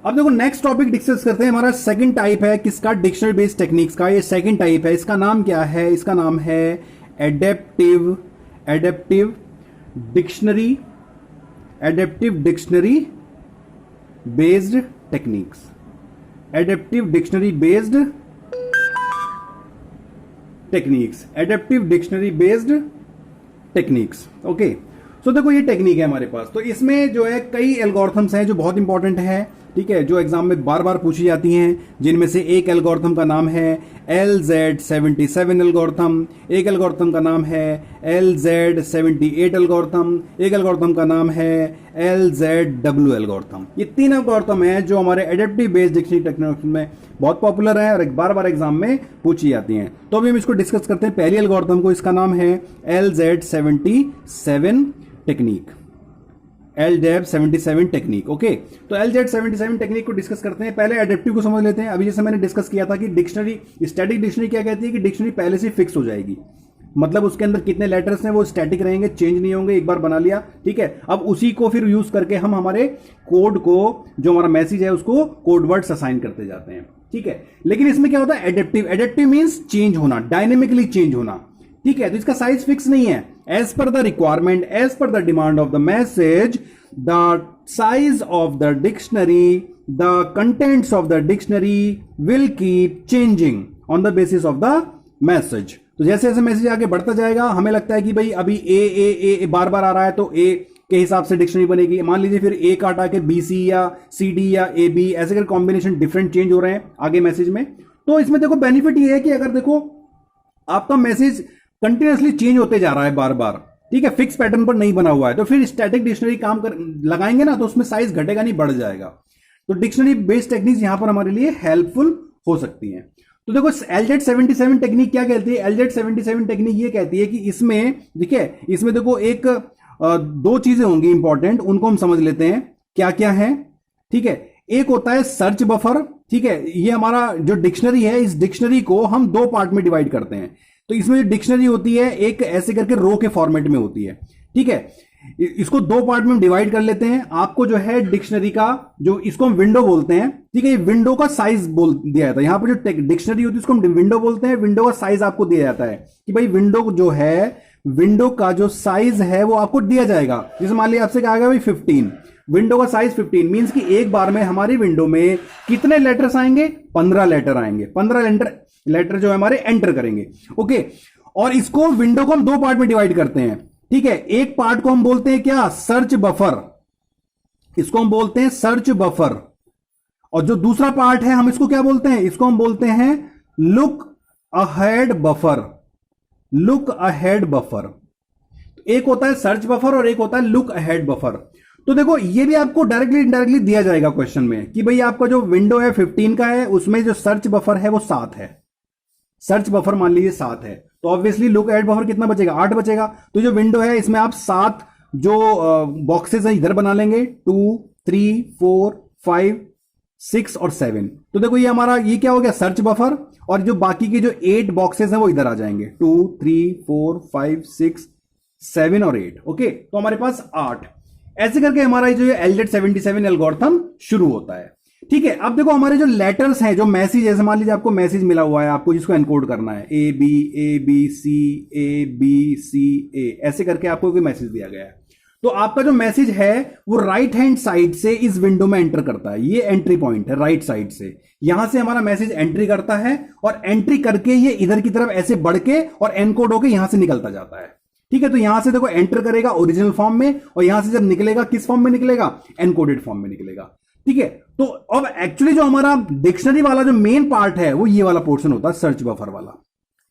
अब देखो next topic discuss करते हैं। हमारा सेकंड टाइप है किसका, डिक्शनरी बेस्ड टेक्निक्स का। ये सेकंड टाइप है, इसका नाम क्या है, इसका नाम है adaptive dictionary based techniques. Adaptive dictionary based techniques. Okay, so देखो ये टेक्निक है हमारे पास। तो इसमें जो है कई एल्गोरिथम्स हैं जो बहुत इंपॉर्टेंट है, ठीक है, जो एग्जाम में बार बार पूछी जाती हैं, जिनमें से एक एल्गोरिथम का नाम है LZ77 एल्गोरिथम, एक एल्गोरिथम का नाम है LZ78 एल्गोरिथम, एक एल्गोरिथम का नाम है LZW एल्गोरिथम। ये तीन एल्गोरिथम है जो हमारे एडेप्टिव बेस्ड डिक्शनरी टेक्निक्स में बहुत पॉपुलर है और एक बार बार एग्जाम में पूछी जाती हैं। तो अभी हम इसको डिस्कस करते हैं। पहली एल्गोरिथम को, इसका नाम है LZ77 technique, LZ77 technique. Okay, तो LZ77 टेक्निक को डिस्कस करते हैं। पहले एडेप्टिव को समझ लेते हैं। अभी जैसे मैंने डिस्कस किया था कि डिक्शनरी, स्टैटिक डिक्शनरी क्या कहती है कि डिक्शनरी पहले से फिक्स हो जाएगी, मतलब उसके अंदर कितने लेटर्स हैं वो स्टैटिक रहेंगे, चेंज नहीं होंगे, एक बार बना लिया, ठीक है। अब उसी को फिर यूज करके हम हमारे कोड को, जो हमारा मैसेज है उसको कोड वर्ड्स असाइन करते जाते हैं, ठीक है। लेकिन इसमें क्या होता है, एडेप्टिव मींस चेंज होना, डायनेमिकली चेंज होना, ठीक है। तो इसका साइज फिक्स नहीं है, as per the requirement, as per the demand of the message, the size of the dictionary, the contents of the dictionary will keep changing on the basis of the message. तो जैसे जैसे message आगे बढ़ता जाएगा, हमें लगता है कि भाई अभी ए बार बार आ रहा है तो ए के हिसाब से डिक्शनरी बनेगी। मान लीजिए फिर ए का हटा के BC या CD या AB, ऐसे कर कॉम्बिनेशन डिफरेंट चेंज हो रहे हैं आगे मैसेज में। तो इसमें देखो बेनिफिट ये है कि अगर देखो आपका मैसेज कंटिन्यूअसली चेंज होते जा रहा है बार बार, ठीक है, फिक्स पैटर्न पर नहीं बना हुआ है, तो फिर स्टैटिक डिक्शनरी काम कर लगाएंगे ना तो उसमें साइज घटेगा नहीं, बढ़ जाएगा। तो डिक्शनरी बेस्ड टेक्निक्स यहां पर हमारे लिए हेल्पफुल हो सकती हैं। तो देखो LZ77 टेक्निक क्या कहती है, LZ77 टेक्निक ये कहती है कि इसमें देखिए, इसमें देखो एक दो चीजें होंगी इंपॉर्टेंट, उनको हम समझ लेते हैं क्या क्या है, ठीक है। एक होता है सर्च बफर, ठीक है, ये हमारा जो डिक्शनरी है, इस डिक्शनरी को हम दो पार्ट में डिवाइड करते हैं। तो इसमें जो डिक्शनरी होती है एक ऐसे करके रो के फॉर्मेट में होती है, ठीक है। इसको दो पार्ट में डिवाइड कर लेते हैं। आपको जो है डिक्शनरी का, जो इसको हम विंडो बोलते हैं, ठीक है, ये विंडो का साइज बोल दिया जाता है। यहां पर जो डिक्शनरी होती है उसको हम विंडो बोलते हैं। विंडो का साइज आपको दिया जाता है कि भाई विंडो जो है, विंडो का जो साइज है वो आपको दिया जाएगा। जैसे मान लिया आपसे कहा गया भाई 15, विंडो का साइज 15 मींस कि एक बार में हमारी विंडो में कितने लेटर्स आएंगे, 15 लेटर आएंगे। 15 लेटर जो है हमारे एंटर करेंगे, ओके। और इसको विंडो को हम दो पार्ट में डिवाइड करते हैं, ठीक है। एक पार्ट को हम बोलते हैं क्या, सर्च बफर, इसको हम बोलते हैं सर्च बफर। और जो दूसरा पार्ट है हम इसको क्या बोलते हैं, इसको हम बोलते हैं लुक अहेड बफर। एक होता है सर्च बफर और एक होता है लुक अहेड बफर। तो देखो ये भी आपको डायरेक्टली इनडायरेक्टली दिया जाएगा क्वेश्चन में कि भाई आपका जो विंडो है 15 का है, उसमें जो सर्च बफर है वो 7 है। सर्च बफर मान लीजिए 7 है, तो ऑब्वियसली लुक एट बफर कितना बचेगा, 8 बचेगा। तो जो विंडो है इसमें आप 7 जो बॉक्सेस है इधर बना लेंगे, 2, 3, 4, 5, 6 और 7। तो देखो ये हमारा ये क्या हो गया, सर्च बफर। और जो बाकी के जो 8 बॉक्सेस हैं वो इधर आ जाएंगे, 2, 3, 4, 5, 6, 7 और 8। ओके, तो हमारे पास 8। ऐसे करके हमारा जो LZ77 एल्गोरिथम शुरू होता है, ठीक है। अब देखो हमारे जो लेटर्स हैं, जो मैसेज, जैसे मान लीजिए आपको मैसेज मिला हुआ है, आपको जिसको एनकोड करना है ABCABCA, ऐसे करके आपको कोई मैसेज दिया गया है। तो आपका जो मैसेज है वो राइट हैंड साइड से इस विंडो में एंटर करता है। ये एंट्री पॉइंट है, राइट साइड से यहां से हमारा मैसेज एंट्री करता है और एंट्री करके ये इधर की तरफ ऐसे बढ़ के और एनकोड होकर यहां से निकलता जाता है, ठीक है। तो यहां से देखो एंटर करेगा ओरिजिनल फॉर्म में और यहां से जब निकलेगा किस फॉर्म में निकलेगा, एनकोडेड फॉर्म में निकलेगा, ठीक है। तो अब एक्चुअली जो हमारा डिक्शनरी वाला जो मेन पार्ट है वो ये वाला पोर्शन होता है, सर्च बफर वाला।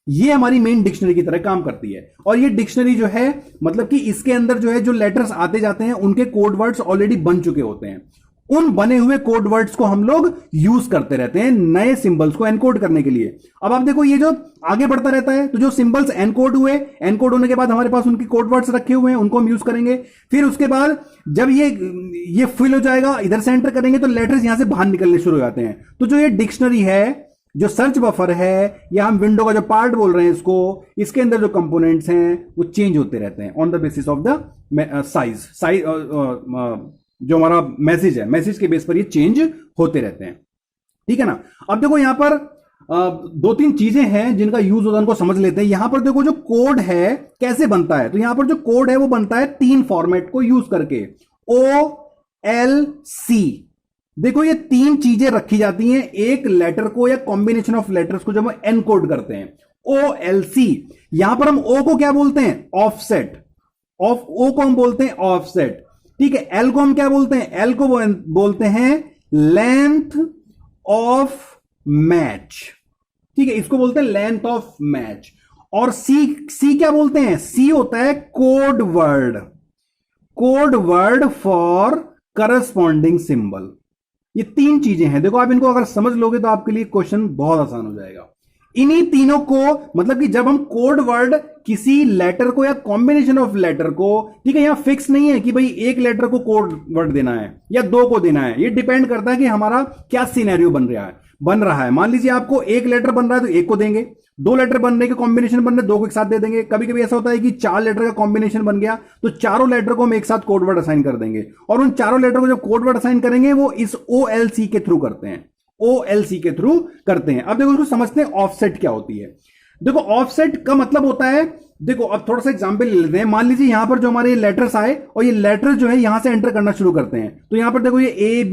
ये हमारी मेन डिक्शनरी की तरह काम करती है। और ये डिक्शनरी जो है मतलब कि इसके अंदर जो है जो लेटर्स आते जाते हैं उनके कोड वर्ड्स ऑलरेडी बन चुके होते हैं। उन बने हुए कोड वर्ड्स को हम लोग यूज करते रहते हैं नए सिंबल्स को एनकोड करने के लिए। अब आप देखो ये जो आगे बढ़ता रहता है, तो जो सिंबल्स एनकोड हुए, एनकोड होने के बाद हमारे पास उनके कोड वर्ड्स रखे हुए हैं, उनको हम यूज करेंगे। फिर उसके बाद जब ये फिल हो जाएगा, इधर से एंटर करेंगे तो लेटर्स यहां से बाहर निकलने शुरू हो जाते हैं। तो जो ये डिक्शनरी है, जो सर्च बफर है, या हम विंडो का जो पार्ट बोल रहे हैं इसको, इसके अंदर जो कंपोनेंट्स हैं वो चेंज होते रहते हैं on the basis of the size जो हमारा मैसेज है, मैसेज के बेस पर ये चेंज होते रहते हैं, ठीक है ना। अब देखो यहां पर दो तीन चीजें हैं जिनका यूज होता है, उनको समझ लेते हैं। यहां पर देखो जो कोड है कैसे बनता है, तो यहां पर जो कोड है वो बनता है 3 फॉर्मेट को यूज करके, OLC। देखो ये 3 चीजें रखी जाती हैं एक लेटर को या कॉम्बिनेशन ऑफ लेटर्स को जब हम एनकोड करते हैं, OLC। यहां पर हम O को क्या बोलते हैं, ऑफसेट। ऑफ O को हम बोलते हैं ऑफसेट, ठीक है। L को हम क्या बोलते हैं, L को बोलते हैं लेंथ ऑफ मैच, ठीक है, इसको बोलते हैं लेंथ ऑफ मैच। और C क्या बोलते हैं, C होता है code word, code word for corresponding symbol. ये 3 चीजें हैं, देखो आप इनको अगर समझ लोगे तो आपके लिए क्वेश्चन बहुत आसान हो जाएगा। इन्हीं तीनों को, मतलब कि जब हम कोड वर्ड किसी लेटर को या कॉम्बिनेशन ऑफ लेटर को, ठीक है, यहां फिक्स नहीं है कि भाई एक लेटर को कोड वर्ड देना है या 2 को देना है, ये डिपेंड करता है कि हमारा क्या सिनेरियो बन रहा है। मान लीजिए आपको एक लेटर बन रहा है तो 1 को देंगे, 2 लेटर बनने के कॉम्बिनेशन बन रहे 2 को एक साथ दे देंगे। कभी कभी ऐसा होता है कि 4 लेटर का कॉम्बिनेशन बन गया तो चारों लेटर को हम एक साथ कोड वर्ड असाइन कर देंगे, और उन चारों लेटर को जब कोड वर्ड असाइन करेंगे वो इस OLC के थ्रू करते हैं, OLC के थ्रू करते हैं। अब देखो इसको समझते हैं ऑफसेट क्या होती है। देखो ऑफसेट का मतलब होता है, देखो अब थोड़ा सा एग्जांपल ले लेते हैं। मान लीजिए यहां पर जो हमारे लेटर्स आए और ये लेटर जो है यहां से एंटर करना शुरू करते हैं, तो यहां पर देखो ये A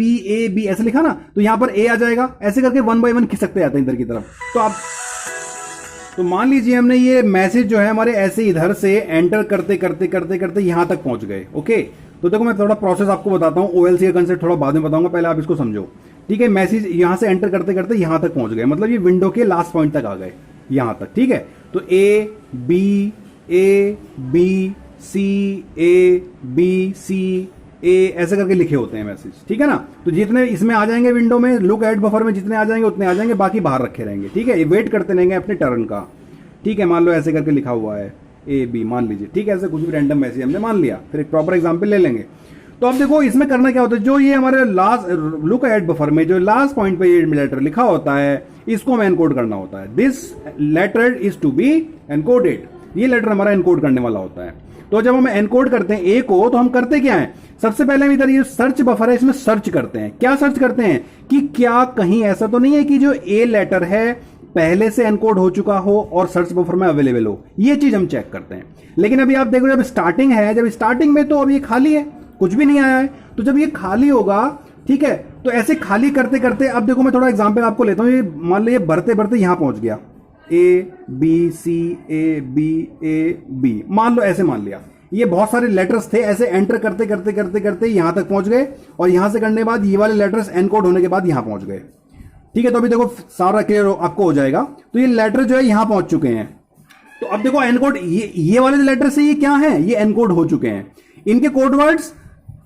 B ऐसे लिखा ना, तो यहां पर A आ जाएगा, ऐसे करके 1 बाय 1 खिसकते जाते हैं इधर की तरफ। तो मान लीजिए हमने ये मैसेज जो है हमारे ऐसे इधर से एंटर करते करते करते करते यहां तक पहुंच गए, ओके। तो देखो मैं थोड़ा प्रोसेस आपको बताता हूं, OLC का कंसेप्ट थोड़ा बाद में बताऊंगा, पहले आप इसको समझो, ठीक है। मैसेज यहां से एंटर करते करते यहां तक पहुंच गए, मतलब ये विंडो के लास्ट पॉइंट तक आ गए, यहां तक, ठीक है। तो A B C A ऐसे करके लिखे होते हैं मैसेज, ठीक है ना। तो जितने इसमें आ जाएंगे विंडो में, लुक एट बफर में जितने आ जाएंगे उतने आ जाएंगे, बाकी बाहर रखे रहेंगे, ठीक है। ये वेट करते रहेंगे अपने टर्न का, ठीक है। मान लो ऐसे करके लिखा हुआ है A B, मान लीजिए, ठीक है, ऐसे कुछ भी रैंडम मैसेज हमने मान लिया, फिर एक प्रॉपर एग्जांपल ले लेंगे। तो अब देखो इसमें करना क्या होता है, जो ये हमारे लास्ट लुक एट बफर में जो लास्ट पॉइंट पे ये लेटर लिखा होता है, इसको हमें एनकोड करना होता है। This letter is to be encoded, ये लेटर हमारा एनकोड करने वाला होता है। तो जब हम एनकोड करते हैं A को, तो हम करते क्या है, सबसे पहले हम इधर ये सर्च बफर है इसमें सर्च करते हैं। क्या सर्च करते हैं कि क्या कहीं ऐसा तो नहीं है कि जो A लेटर है पहले से एनकोड हो चुका हो और सर्च बफर में अवेलेबल हो, ये चीज हम चेक करते हैं। लेकिन अभी आप देखो जब स्टार्टिंग है, जब स्टार्टिंग में तो अब ये खाली है, कुछ भी नहीं आया है। तो जब ये खाली होगा, ठीक है, तो ऐसे खाली करते करते, अब देखो मैं थोड़ा एग्जांपल आपको लेता हूं। ये मान लीजिए बढ़ते बढ़ते यहां पहुंच गया, A B मान लो, ऐसे मान लिया। ये बहुत सारे लेटर्स थे, ऐसे एंटर करते करते करते करते यहां तक पहुंच गए, और यहां से करने के बाद ये वाले लेटर्स एनकोड होने के बाद यहां पहुंच गए, ठीक है। तो अभी देखो सारा क्लियर आपको हो जाएगा। तो ये लेटर जो है यहां पहुंच चुके हैं। तो अब देखो एनकोड, ये वाले जो लेटर्स है ये क्या है, ये एनकोड हो चुके हैं, इनके कोड वर्ड्स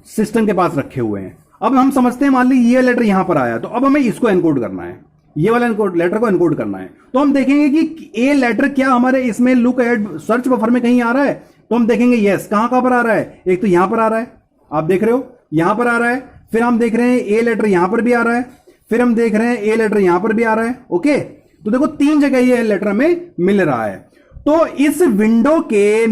सिस्टम के पास रखे हुए हैं। अब हम समझते हैं, मान ली ये लेटर यहां पर आया, तो अब हमें इसको एनकोड करना है, ये वाला लेटर को एनकोड करना है। तो हम देखेंगे कि ए लेटर क्या हमारे इसमें लुक एट सर्च बफर में कहीं आ रहा है, तो हम देखेंगे यस, कहां पर आ रहा है, एक तो यहां पर आ रहा है, आप देख रहे हो यहां पर आ रहा है, फिर हम देख रहे हैं ए लेटर यहां पर भी आ रहा है, फिर हम देख रहे हैं ए लेटर यहां पर भी आ रहा है, ओके। तो देखो 3 जगह ये लेटर हमें मिल रहा है। तो इस विंडो के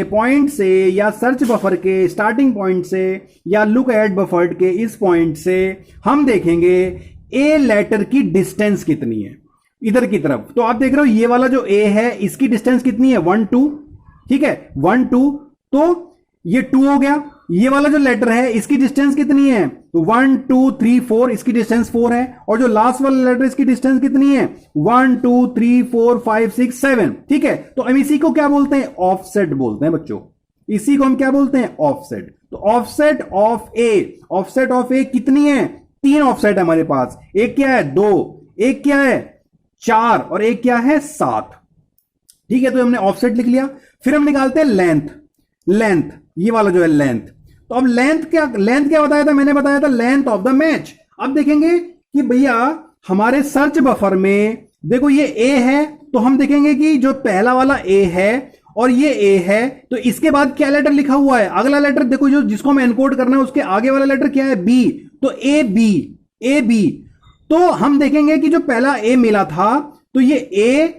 पॉइंट से या सर्च बफर के स्टार्टिंग पॉइंट से या लुक एट बफर के इस पॉइंट से हम देखेंगे ए लेटर की डिस्टेंस कितनी है इधर की तरफ। तो आप देख रहे हो ये वाला जो ए है इसकी डिस्टेंस कितनी है, 1 2, ठीक है, 1 2, तो ये 2 हो गया। ये वाला जो लेटर है इसकी डिस्टेंस कितनी है, तो 1 2 3 4, इसकी डिस्टेंस 4 है। और जो लास्ट वाला लेटर इसकी डिस्टेंस कितनी है, 1 2 3 4 5 6 7, ठीक है। तो हम इसी को क्या बोलते हैं, ऑफसेट बोलते हैं बच्चों, इसी को हम क्या बोलते हैं, ऑफसेट। तो ऑफसेट ऑफ ए कितनी है, 3 ऑफसेट है हमारे पास, एक क्या है 2, एक क्या है 4 और एक क्या है 7, ठीक है। तो हमने ऑफसेट लिख लिया। फिर हम निकालते हैं लेंथ, ये वाला जो है लेंथ। तो अब लेंथ क्या बताया था, मैंने बताया था लेंथ ऑफ द मैच। अब देखेंगे कि भैया हमारे सर्च बफर में देखो ये ए है, तो हम देखेंगे कि जो पहला वाला ए है और ये ए है, तो इसके बाद क्या लेटर लिखा हुआ है, अगला लेटर देखो जो जिसको हम एनकोड करना है उसके आगे वाला लेटर क्या है, बी। तो ए बी। तो हम देखेंगे कि जो पहला ए मिला था तो ये ए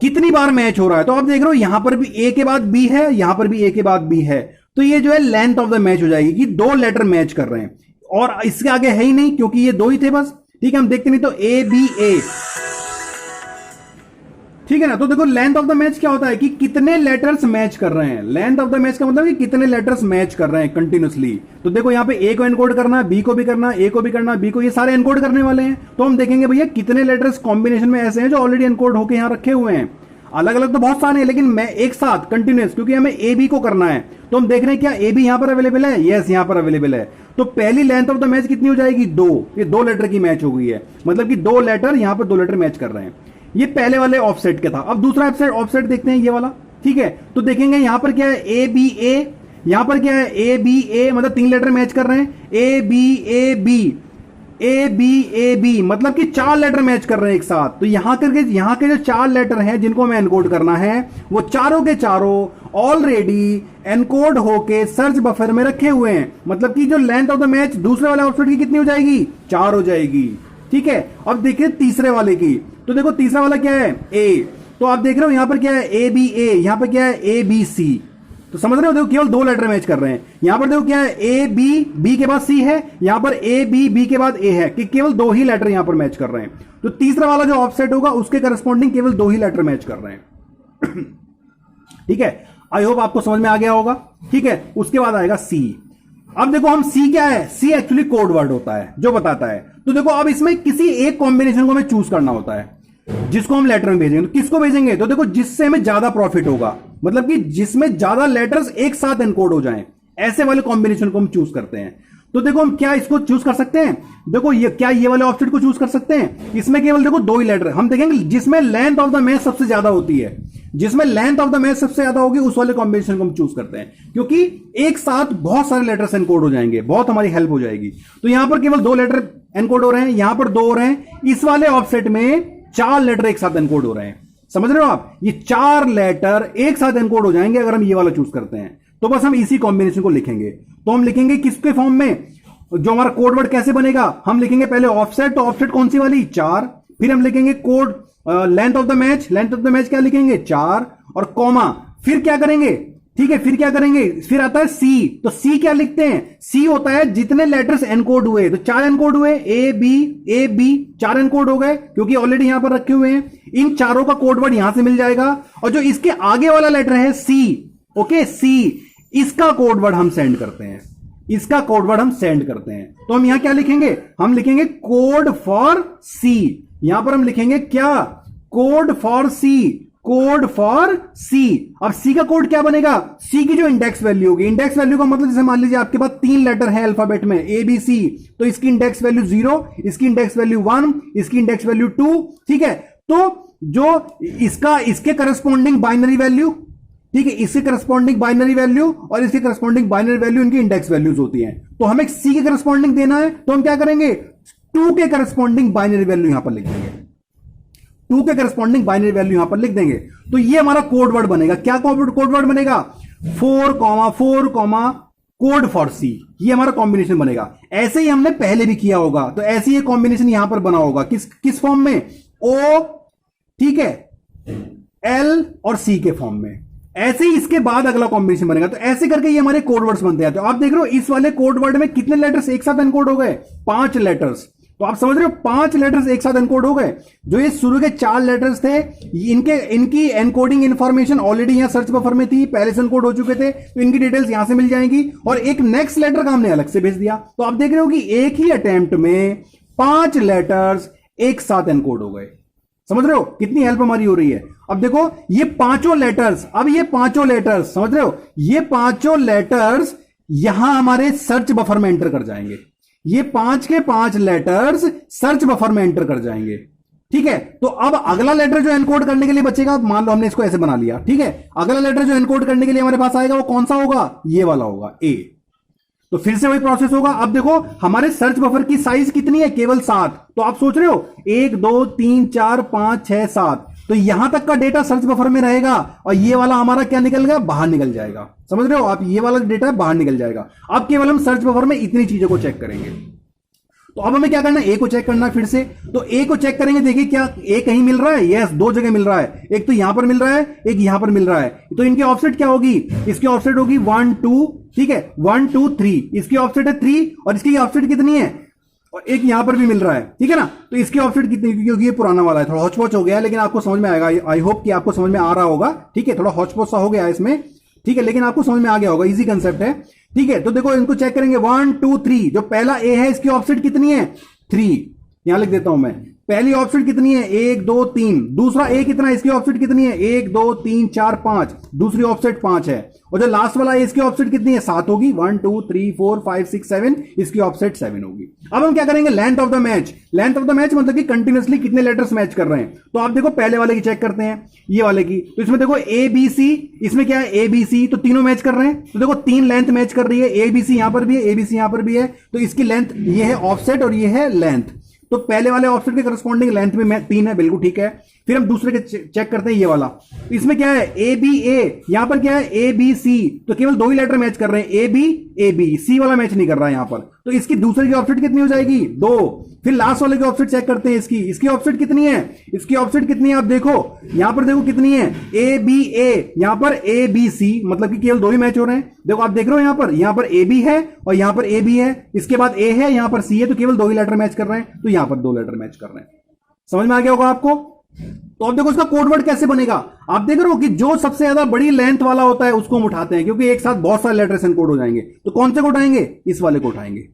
कितनी बार मैच हो रहा है। तो आप देख रहे हो यहां पर भी ए के बाद बी है, यहां पर भी ए के बाद बी है। तो ये जो है लेंथ ऑफ द मैच हो जाएगी कि दो लेटर मैच कर रहे हैं, और इसके आगे है ही नहीं क्योंकि ये दो ही थे बस। ठीक है, हम देखते नहीं तो ए बी ए, ठीक है ना। तो देखो लेंथ ऑफ द मैच क्या होता है कि कितने लेटर्स मैच कर रहे हैं। लेंथ ऑफ द मैच का मतलब कि कितने लेटर्स मैच कर रहे हैं कंटिन्यूसली। तो देखो यहां पे ए को एनकोड करना है, बी को भी करना है, ए को भी करना है, बी को, ये सारे एनकोड करने वाले हैं। तो हम देखेंगे भैया कितने लेटर्स कॉम्बिनेशन में ऐसे हैं जो ऑलरेडी एनकोड होकर यहां रखे हुए हैं। अलग अलग तो बहुत सारे हैं, लेकिन मैं एक साथ कंटिन्यूस, क्योंकि हमें ए बी को करना है। तो हम देख रहे हैं क्या ए बी यहां पर अवेलेबल है, यस यहां पर अवेलेबल है। तो पहली लेंथ ऑफ द मैच कितनी हो जाएगी, दो। ये दो लेटर की मैच हो गई है, मतलब कि दो लेटर यहां पर दो लेटर मैच कर रहे हैं। ये पहले वाले ऑफसेट के था। अब दूसरा ऑफसेट देखते हैं, ये वाला। ठीक है, तो देखेंगे यहां पर क्या है, ए बी ए, यहां पर क्या है ए बी ए, मतलब तीन लेटर मैच कर रहे हैं, A B A B, A B A B, मतलब कि चार लेटर मैच कर रहे हैं एक साथ। तो यहां के जो चार लेटर हैं जिनको हमें एनकोड करना है, वो चारों के चारों ऑलरेडी एनकोड होके सर्च बफर में रखे हुए हैं। मतलब कि जो लेंथ ऑफ द मैच दूसरे वाले ऑफसेट की कितनी हो जाएगी, 4 हो जाएगी। ठीक है, अब देखिए तीसरे वाले की। तो देखो तीसरा वाला क्या है, ए। तो आप देख रहे हो यहां पर क्या है, ए बी ए, यहां पर क्या है, ए बी सी। तो समझ रहे हो, देखो केवल दो लेटर मैच कर रहे हैं। यहां पर देखो क्या है, ए बी, बी के बाद सी है, यहां पर ए बी, बी के बाद ए है, कि केवल दो ही लेटर यहां पर मैच कर रहे हैं। तो तीसरा वाला जो ऑफसेट होगा उसके करस्पॉन्डिंग केवल दो ही लेटर मैच कर रहे हैं। ठीक है, आई होप आपको समझ में आ गया होगा। ठीक है, उसके बाद आएगा सी। अब देखो हम सी क्या है, सी एक्चुअली कोड वर्ड होता है जो बताता है। तो देखो अब इसमें किसी एक कॉम्बिनेशन को हमें चूज करना होता है जिसको हम लेटर में भेजेंगे। तो किसको भेजेंगे, तो देखो जिससे हमें ज्यादा प्रॉफिट होगा, मतलब कि जिसमें ज्यादा लेटर्स एक साथ एनकोड हो जाएं, ऐसे वाले कॉम्बिनेशन को हम चूज करते हैं। तो देखो हम क्या इसको चूज कर सकते हैं, देखो ये क्या ये वाले ऑप्शन को चूज कर सकते हैं। इसमें केवल देखो दो ही लेटर हम देखेंगे, जिसमें लेंथ ऑफ द मैच सबसे ज्यादा होती है, जिसमें लेंथ ऑफ द मैच सबसे ज्यादा होगी उस वाले कॉम्बिनेशन को हम चूज करते हैं, क्योंकि एक साथ बहुत सारे लेटर्स एनकोड हो जाएंगे, बहुत हमारी हेल्प हो जाएगी। तो यहां पर केवल दो लेटर एनकोड हो रहे हैं, यहां पर दो हो रहे हैं, इस वाले ऑफसेट में चार लेटर एक साथ एनकोड हो रहे हैं। समझ रहे हो आप, ये चार लेटर एक साथ एनकोड हो जाएंगे अगर हम ये वाला चूज करते हैं। तो बस हम इसी कॉम्बिनेशन को लिखेंगे। तो हम लिखेंगे किसके फॉर्म में, जो हमारा कोड वर्ड कैसे बनेगा, हम लिखेंगे पहले ऑफसेट। तो ऑफसेट कौन सी वाली, 4। फिर हम लिखेंगे code length of the match, length of the match क्या लिखेंगे, 4 और कॉमा। फिर क्या करेंगे, ठीक है, फिर क्या करेंगे, फिर आता है सी। तो सी क्या लिखते हैं, सी होता है जितने लेटर्स एनकोड हुए। तो 4 एनकोड हुए, ए बी 4 एनकोड हो गए, क्योंकि ऑलरेडी यहां पर रखे हुए हैं। इन चारों का कोड वर्ड यहां से मिल जाएगा, और जो इसके आगे वाला लेटर है सी, ओके सी, इसका कोड वर्ड हम सेंड करते हैं, इसका कोड वर्ड हम सेंड करते हैं। तो हम यहां क्या लिखेंगे, हम लिखेंगे कोड फॉर सी। यहां पर हम लिखेंगे क्या, code for C, code for C. अब सी का कोड क्या बनेगा, सी की जो इंडेक्स वैल्यू होगी, इंडेक्स वैल्यू का मतलब जैसे मान लीजिए आपके पास 3 लेटर है अल्फाबेट में ए बी सी, तो इसकी इंडेक्स वैल्यू 0, इसकी इंडेक्स वैल्यू 1, इसकी इंडेक्स वैल्यू 2। ठीक है, तो जो इसका इसके करस्पॉन्डिंग बाइनरी वैल्यू, ठीक है, इसके करस्पॉन्डिंग बाइनरी वैल्यू और इसके करस्पॉन्डिंग बाइनरी वैल्यू इनकी इंडेक्स वैल्यूज होती हैं। तो हमें सी के करस्पॉन्डिंग देना है, तो हम क्या करेंगे, 2 के करस्पॉन्डिंग बाइनरी वैल्यू यहां पर लिख देंगे, 2 के करस्पॉन्डिंग बाइनरी वैल्यू यहां पर लिख देंगे। तो ये हमारा कोड वर्ड बनेगा। क्या कोड वर्ड बनेगा, 4, कोड फॉर सी। ये हमारा कॉम्बिनेशन बनेगा। ऐसे ही हमने पहले भी किया होगा, तो ऐसे ही कॉम्बिनेशन यहां पर बना होगा, किस फॉर्म में, ओ, ठीक है, एल और सी के फॉर्म में। ऐसे ही इसके बाद अगला कॉम्बिनेशन बनेगा। तो ऐसे करके ये हमारे कोड वर्ड्स बनते हैं। तो आप देख रहे हो इस वाले कोड वर्ड में कितने लेटर्स एक साथ एनकोड हो गए, 5 लेटर्स। तो आप समझ रहे हो 5 लेटर्स एक साथ एनकोड हो गए। जो ये शुरू के 4 लेटर्स थे, इनकी एनकोडिंग इंफॉर्मेशन ऑलरेडी यहां सर्च बफर में थी, पहले से एनकोड हो चुके थे, तो इनकी डिटेल्स यहां से मिल जाएंगी। और एक नेक्स्ट लेटर का हमने अलग से भेज दिया। तो आप देख रहे हो कि एक ही अटेम्प्ट में 5 लेटर्स एक साथ एनकोड हो गए। समझ रहे हो कितनी हेल्प हमारी हो रही है। अब देखो ये पांचों लेटर्स, अब ये पांचों लेटर्स, समझ रहे हो, ये पांचों लेटर्स यहां हमारे सर्च बफर में एंटर कर जाएंगे। ये 5 के 5 लेटर्स सर्च बफर में एंटर कर जाएंगे। ठीक है, तो अब अगला लेटर जो एनकोड करने के लिए बचेगा, मान लो हमने इसको ऐसे बना लिया, ठीक है, अगला लेटर जो एनकोड करने के लिए हमारे पास आएगा वो कौन सा होगा, ये वाला होगा, ए। तो फिर से वही प्रोसेस होगा। अब देखो हमारे सर्च बफर की साइज कितनी है, केवल 7। तो आप सोच रहे हो 1 2 3 4 5 6 7, तो यहां तक का डेटा सर्च बफर में रहेगा, और ये वाला हमारा क्या निकल गया, बाहर निकल जाएगा। समझ रहे हो आप, ये वाला डेटा बाहर निकल जाएगा। अब केवल हम सर्च बफर में इतनी चीजों को चेक करेंगे। तो अब हमें क्या करना है, ए को चेक करना है फिर से। तो ए को चेक करेंगे, देखिए क्या ए कहीं मिल रहा है, यस दो जगह मिल रहा है, एक तो यहां पर मिल रहा है, एक यहां पर मिल रहा है। तो इनकी ऑफसेट क्या होगी, इसकी ऑफसेट होगी 1 2, ठीक है 1 2 3, इसकी ऑफसेट है 3 और इसकी ऑफसेट कितनी है, और एक यहां पर भी मिल रहा है, ठीक है ना। तो इसकी ऑफसेट कितनी, क्योंकि ये पुराना वाला है, थोड़ा हॉच पॉच हो गया है, लेकिन आपको समझ में आएगा, आई होप कि आपको समझ में आ रहा होगा, ठीक है। थोड़ा हॉच पॉच सा हो गया है इसमें, ठीक है, लेकिन आपको समझ में आ गया होगा, इजी कंसेप्ट है, ठीक है। तो देखो इनको चेक करेंगे 1 2 3, जो पहला ए है इसकी ऑफसेट कितनी है 3, यहां लिख देता हूं मैं, पहली ऑफसेट कितनी है 1 2 3, दूसरा ए कितना है, इसकी ऑफसेट कितनी है 1 2 3 4 5, दूसरी ऑफसेट 5 है, और जो लास्ट वाला है इसकी ऑफसेट कितनी है 7 होगी, 1 2 3 4 5 6 7, इसकी ऑफसेट 7 होगी। अब हम क्या करेंगे, length of the match, length of the match मतलब कि कंटिन्यूअसली कितने लेटर्स मैच कर रहे हैं। तो आप देखो पहले वाले की चेक करते हैं, ये वाले की, तो इसमें देखो ए बी सी, इसमें क्या है ए बी सी, तो तीनों मैच कर रहे हैं। तो देखो 3 लेंथ मैच कर रही है, ए बी सी यहां पर भी है, ए बी सी यहां पर भी है, तो इसकी लेंथ ये है ऑफसेट और ये है लेंथ। तो पहले वाले ऑफसेट के करस्पॉन्डिंग लेंथ में 3 है, बिल्कुल ठीक है। फिर हम दूसरे के चेक करते हैं, ये वाला, तो इसमें क्या है ए बी ए, यहां पर क्या है ए बी सी, तो केवल 2 ही लेटर मैच कर रहे हैं, ए बी, सी वाला मैच नहीं कर रहा है यहां पर। तो इसकी दूसरे की ऑफसेट कितनी हो जाएगी 2। फिर लास्ट वाले की ऑफसेट चेक करते हैं, इसकी ऑफसेट कितनी है, इसकी ऑफसेट कितनी है, आप देखो यहां पर देखो कितनी है ए बी ए, यहां पर ए बी सी, मतलब कि केवल 2 ही मैच हो रहे हैं। देखो आप देख रहे हो यहां पर ए बी है और यहां पर ए बी है, इसके बाद ए है, यहां पर सी है, तो केवल 2 ही लेटर मैच कर रहे हैं, तो यहां पर 2 लेटर मैच कर रहे हैं। समझ में आ गया होगा आपको। तो अब देखो इसका कोड वर्ड कैसे बनेगा, आप देख रहे हो कि जो सबसे ज्यादा बड़ी लेंथ वाला होता है उसको हम उठाते हैं, क्योंकि एक साथ बहुत सारे लेटर्स एनकोड हो जाएंगे। तो कौन से को उठाएंगे, इस वाले को उठाएंगे,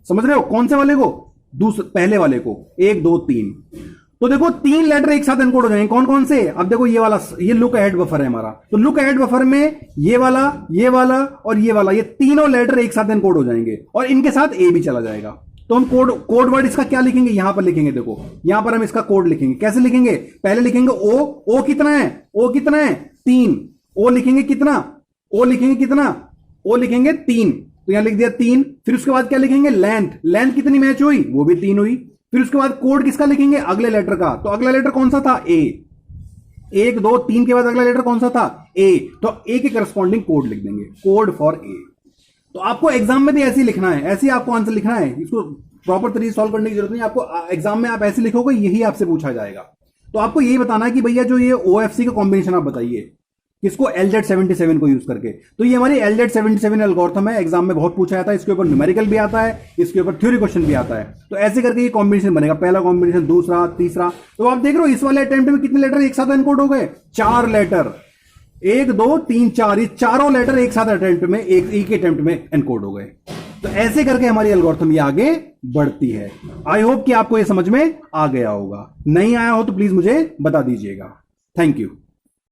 समझ रहे हो, कौन से वाले को, दूसरे पहले वाले को, 1 2 3। तो देखो 3 लेटर एक साथ एनकोड हो जाएंगे, कौन कौन से, अब देखो ये वाला, ये लुक अहेड बफर है हमारा, तो लुक अहेड बफर में ये वाला और ये वाला, ये तीनों लेटर एक साथ एनकोड हो जाएंगे और इनके साथ ए भी चला जाएगा। तो हम कोड वर्ड इसका क्या लिखेंगे, यहां पर लिखेंगे, देखो यहां पर हम इसका कोड लिखेंगे। कैसे लिखेंगे, पहले लिखेंगे ओ कितना है, 3, ओ लिखेंगे कितना, ओ लिखेंगे 3, तो यहां लिख दिया 3। फिर उसके बाद क्या लिखेंगे, लेंथ कितनी मैच हुई, वो भी 3 हुई। फिर उसके बाद कोड किसका लिखेंगे, अगले लेटर का, तो अगला लेटर कौन सा था, ए, 1 2 3 के बाद अगला लेटर कौन सा था, ए, तो ए के करस्पॉन्डिंग कोड लिख देंगे, कोड फॉर ए। तो आपको एग्जाम में भी ऐसे ही लिखना है, ऐसे ही आपको आंसर लिखना है, इसको प्रॉपर तरीके से सॉल्व करने की जरूरत नहीं, आपको एग्जाम में आप ऐसे लिखोगे यही आपसे पूछा जाएगा। तो आपको यही बताना है कि भैया जो ये OFC का कॉम्बिनेशन आप बताइए, किसको, LZ77 को यूज करके। तो ये हमारी LZ77 एल्गोरिथम है, एग्जाम में बहुत पूछा जाता है, इसके ऊपर न्यूमेरिकल भी आता है, इसके ऊपर थ्योरी क्वेश्चन भी आता है। तो ऐसे करके ये कॉम्बिनेशन बनेगा, पहला कॉम्बिनेशन, दूसरा, तीसरा। तो आप देख रहे हो इस वाले अटेम्प्ट में कितने लेटर एक साथ एनकोड हो गए, 4 लेटर, 1 2 3 4, ये चारों लेटर एक साथ अटेम्प्ट में, एक अटेम्प्ट में एनकोड हो गए। तो ऐसे करके हमारी एल्गोरिथम ये आगे बढ़ती है। आई होप कि आपको ये समझ में आ गया होगा, नहीं आया हो तो प्लीज मुझे बता दीजिएगा। Thank you.